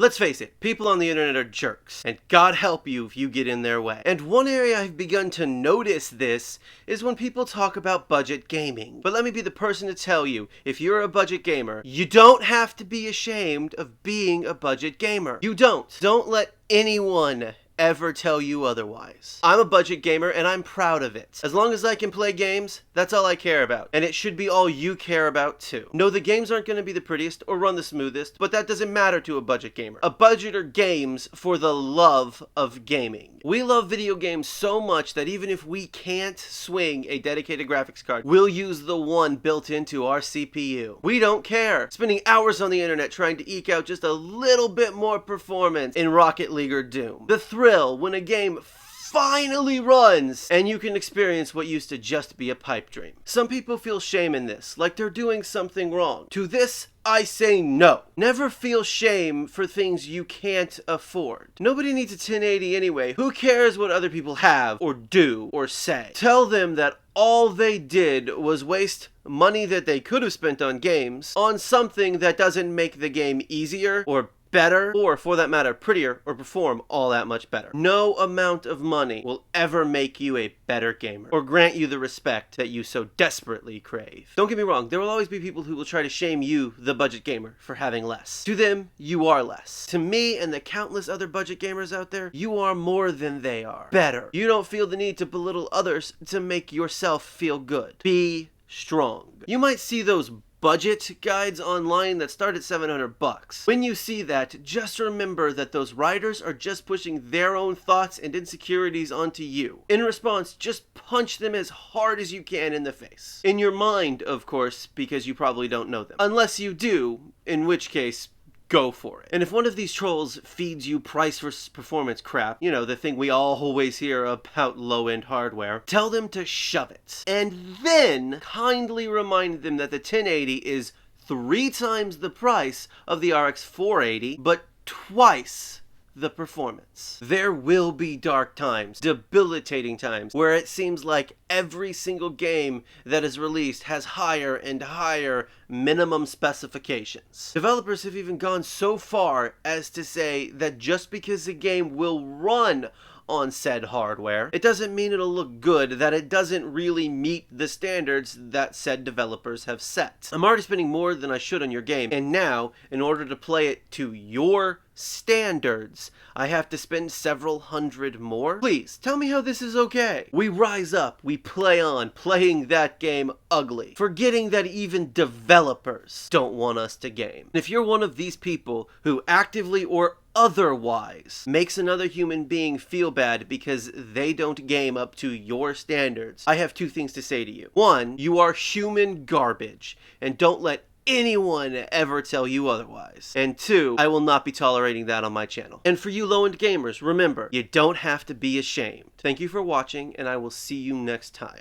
Let's face it, people on the internet are jerks, and God help you if you get in their way. And one area I've begun to notice this is when people talk about budget gaming. But let me be the person to tell you, if you're a budget gamer, you don't have to be ashamed of being a budget gamer. You don't. Don't let anyone ever tell you otherwise. I'm a budget gamer and I'm proud of it. As long as I can play games, that's all I care about. And it should be all you care about too. No, the games aren't going to be the prettiest or run the smoothest, but that doesn't matter to a budget gamer. A budgeter games for the love of gaming. We love video games so much that even if we can't swing a dedicated graphics card, we'll use the one built into our CPU. We don't care. Spending hours on the internet trying to eke out just a little bit more performance in Rocket League or Doom. The thrill when a game finally runs and you can experience what used to just be a pipe dream. Some people feel shame in this, like they're doing something wrong. To this, I say no. Never feel shame for things you can't afford. Nobody needs a 1080 anyway. Who cares what other people have or do or say? Tell them that all they did was waste money that they could have spent on games on something that doesn't make the game easier or better, or for that matter, prettier, or perform all that much better. No amount of money will ever make you a better gamer, or grant you the respect that you so desperately crave. Don't get me wrong, there will always be people who will try to shame you, the budget gamer, for having less. To them, you are less. To me and the countless other budget gamers out there, you are more than they are. Better. You don't feel the need to belittle others to make yourself feel good. Be strong. You might see those budget guides online that start at $700. When you see that, just remember that those writers are just pushing their own thoughts and insecurities onto you. In response, just punch them as hard as you can in the face. In your mind, of course, because you probably don't know them. Unless you do, in which case, go for it. And if one of these trolls feeds you price versus performance crap, you know, the thing we all always hear about low-end hardware, tell them to shove it. And then kindly remind them that the 1080 is 3 times the price of the RX 480, but twice the performance. There will be dark times, debilitating times, where it seems like every single game that is released has higher and higher minimum specifications. Developers have even gone so far as to say that just because a game will run on said hardware, it doesn't mean it'll look good, that it doesn't really meet the standards that said developers have set. I'm already spending more than I should on your game, and now, in order to play it to your standards, I have to spend several hundred more? Please, tell me how this is okay. We rise up, we play on, playing that game ugly, forgetting that even developers don't want us to game. If you're one of these people who actively or otherwise makes another human being feel bad because they don't game up to your standards, I have 2 things to say to you. 1, you are human garbage, and don't let anyone ever tell you otherwise. And 2, I will not be tolerating that on my channel. And for you low-end gamers, remember, you don't have to be ashamed. Thank you for watching, and I will see you next time.